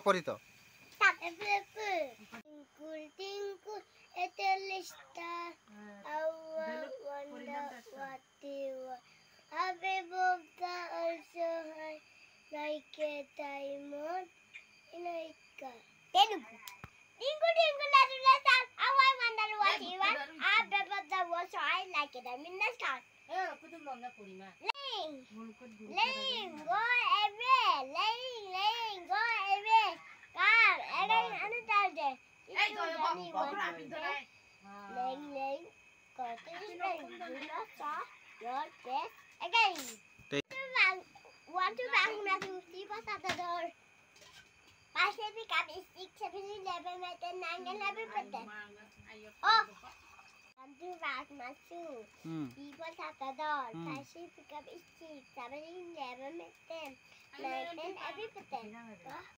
পড়ি তো Twinkle, twinkle, little star, how I wonder what you are. Up above the earth so high, like a diamond in a sky. Telugu. Twinkle, twinkle, little star, how I wonder what you are. Up above the earth so high, like a diamond in the sky. Ling, ling, go away, ling, ling, go away. Come, again, another day. Ling, ling, go to the spring. Do not stop your best again. Want to bang my two people at the door. Pacific up is 6, 7, 11, 9, 11, Oh! Want to bang my two people at the door. Pacific up is 6, 7, 11, 9, 10, 11,